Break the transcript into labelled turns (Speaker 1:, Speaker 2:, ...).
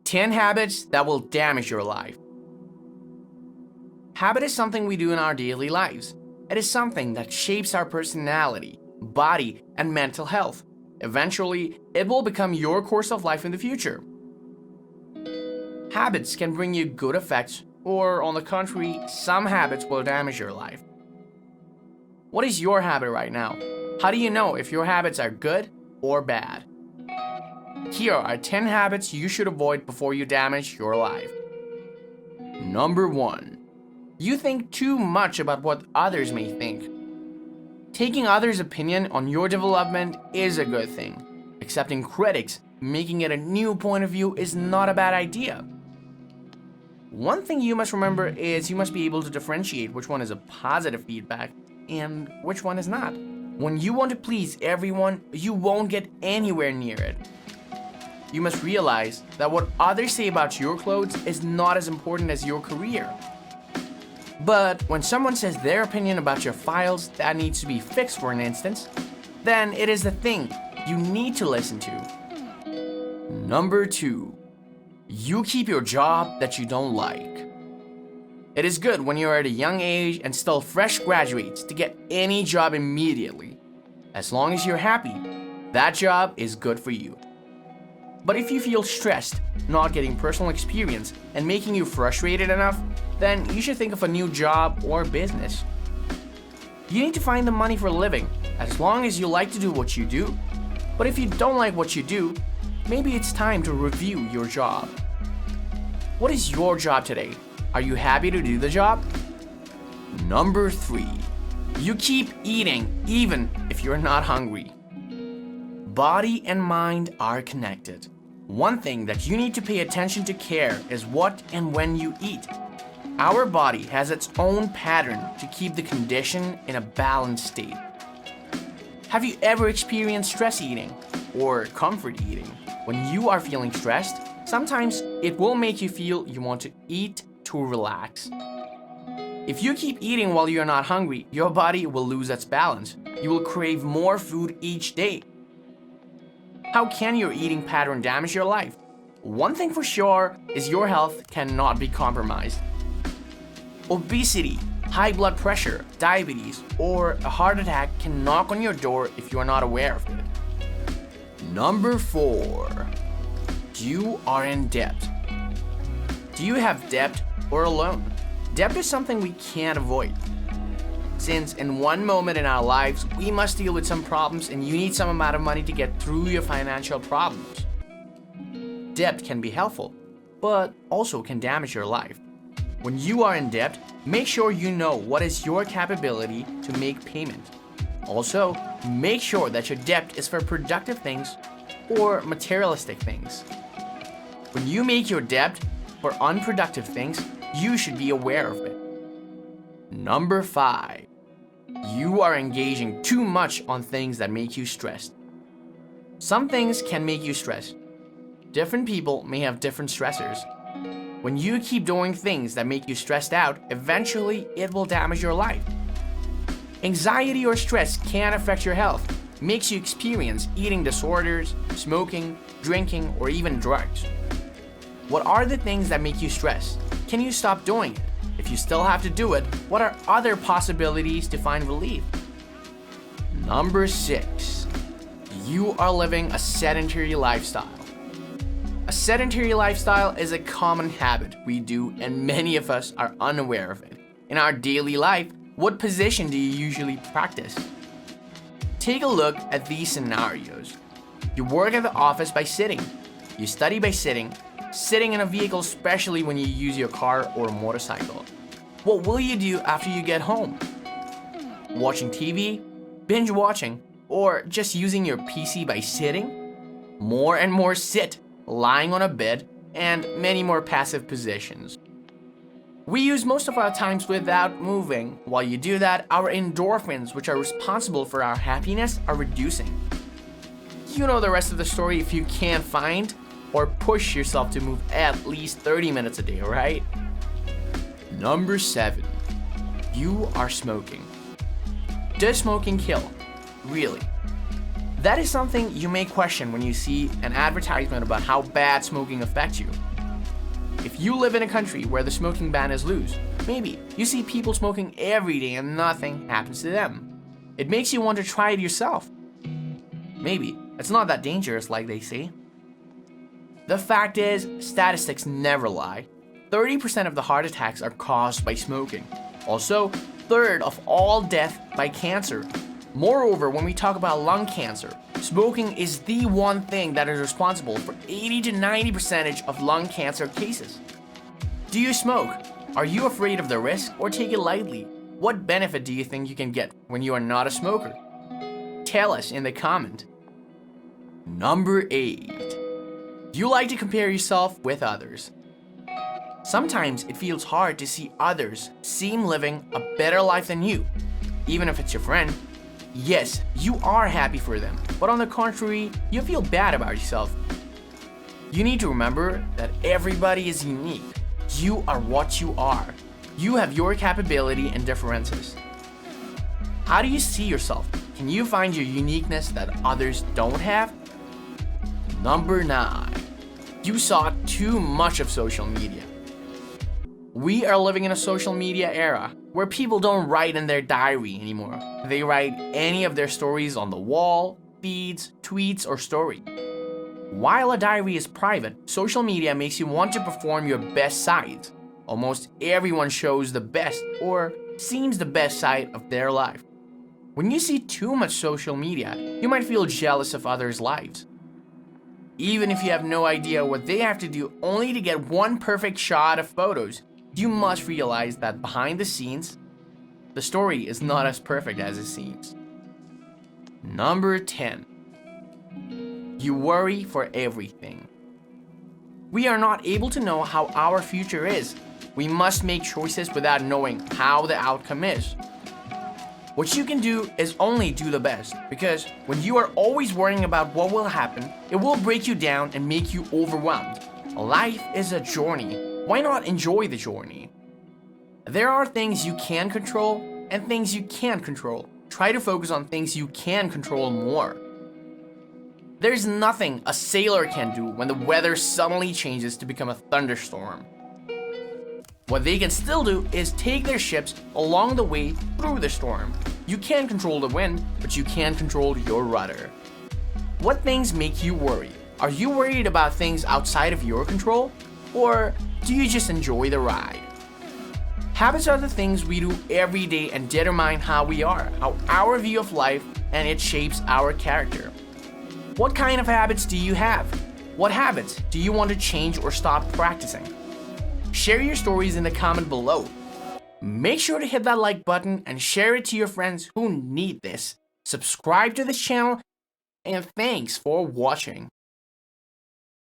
Speaker 1: 10 habits that will damage your life. Habit is something we do in our daily lives. It is something that shapes our personality, body, and mental health. Eventually, it will become your course of life in the future. Habits can bring you good effects, or on the contrary, some habits will damage your life. What is your habit right now? How do you know if your habits are good or bad? Here are 10 habits you should avoid before you damage your life. Number 1. You think too much about what others may think. Taking others' opinion on your development is a good thing. Accepting critics, making it a new point of view is not a bad idea. One thing you must remember is you must be able to differentiate which one is a positive feedback and which one is not. When you want to please everyone, you won't get anywhere near it. You must realize that what others say about your clothes is not as important as your career. But when someone says their opinion about your files that needs to be fixed, for an instance, then it is the thing you need to listen to. Number 2. You keep your job that you don't like. It is good when you're at a young age and still fresh graduates to get any job immediately. As long as you're happy, that job is good for you. But if you feel stressed, not getting personal experience, and making you frustrated enough, then you should think of a new job or business. You need to find the money for a living, as long as you like to do what you do. But if you don't like what you do, maybe it's time to review your job. What is your job today? Are you happy to do the job? Number 3. You keep eating even if you're not hungry. Body and mind are connected. One thing that you need to pay attention to care is what and when you eat. Our body has its own pattern to keep the condition in a balanced state. Have you ever experienced stress eating or comfort eating? When you are feeling stressed, sometimes it will make you feel you want to eat to relax. If you keep eating while you're not hungry, your body will lose its balance. You will crave more food each day. How can your eating pattern damage your life? One thing for sure is your health cannot be compromised. Obesity, high blood pressure, diabetes, or a heart attack can knock on your door if you are not aware of it. Number 4. You are in debt. Do you have debt or a loan? Debt is something we can't avoid. Since in one moment in our lives, we must deal with some problems and you need some amount of money to get through your financial problems. Debt can be helpful, but also can damage your life. When you are in debt, make sure you know what is your capability to make payment. Also, make sure that your debt is for productive things or materialistic things. When you make your debt for unproductive things, you should be aware of it. Number 5. You are engaging too much on things that make you stressed. Some things can make you stressed. Different people may have different stressors. When you keep doing things that make you stressed out, eventually it will damage your life. Anxiety or stress can affect your health, makes you experience eating disorders, smoking, drinking, or even drugs. What are the things that make you stressed? Can you stop doing it? If you still have to do it, what are other possibilities to find relief? Number 6. You are living a sedentary lifestyle. A sedentary lifestyle is a common habit we do and many of us are unaware of it. In our daily life, what position do you usually practice? Take a look at these scenarios. You work at the office by sitting. You study by sitting in a vehicle, especially when you use your car or a motorcycle. What will you do after you get home? Watching TV, binge watching, or just using your PC by sitting? More and more sit, lying on a bed, and many more passive positions. We use most of our times without moving. While you do that, our endorphins, which are responsible for our happiness, are reducing. You know the rest of the story if you can't find or push yourself to move at least 30 minutes a day, right? Number 7. You are smoking. Does smoking kill? Really? That is something you may question when you see an advertisement about how bad smoking affects you. if you live in a country where the smoking ban is loose, maybe you see people smoking every day and nothing happens to them. It makes you want to try it yourself. Maybe it's not that dangerous like they say. The fact is, statistics never lie. 30% of the heart attacks are caused by smoking. Also, third of all death by cancer. Moreover, when we talk about lung cancer, smoking is the one thing that is responsible for 80 to 90% of lung cancer cases. Do you smoke? Are you afraid of the risk or take it lightly? What benefit do you think you can get when you are not a smoker? Tell us in the comment. Number 8. Do you like to compare yourself with others? Sometimes it feels hard to see others seem living a better life than you, even if it's your friend. Yes, you are happy for them, but on the contrary, you feel bad about yourself. You need to remember that everybody is unique. You are what you are. You have your capability and differences. How do you see yourself? Can you find your uniqueness that others don't have? Number 9. You saw too much of social media. We are living in a social media era where people don't write in their diary anymore. They write any of their stories on the wall, feeds, tweets, or story. While a diary is private, social media makes you want to perform your best side. Almost everyone shows the best or seems the best side of their life. When you see too much social media, you might feel jealous of others' lives. Even if you have no idea what they have to do only to get one perfect shot of photos, you must realize that behind the scenes, the story is not as perfect as it seems. Number 10. You worry for everything. We are not able to know how our future is. We must make choices without knowing how the outcome is. What you can do is only do the best, because when you are always worrying about what will happen, it will break you down and make you overwhelmed. Life is a journey. Why not enjoy the journey? There are things you can control and things you can't control. Try to focus on things you can control more. There's nothing a sailor can do when the weather suddenly changes to become a thunderstorm. What they can still do is take their ships along the way through the storm. You can't control the wind, but you can control your rudder. What things make you worry? Are you worried about things outside of your control? Or do you just enjoy the ride? Habits are the things we do every day and determine how we are, how our view of life, and it shapes our character. What kind of habits do you have? What habits do you want to change or stop practicing? Share your stories in the comment below. Make sure to hit that like button and share it to your friends who need this. Subscribe to this channel, and thanks for watching.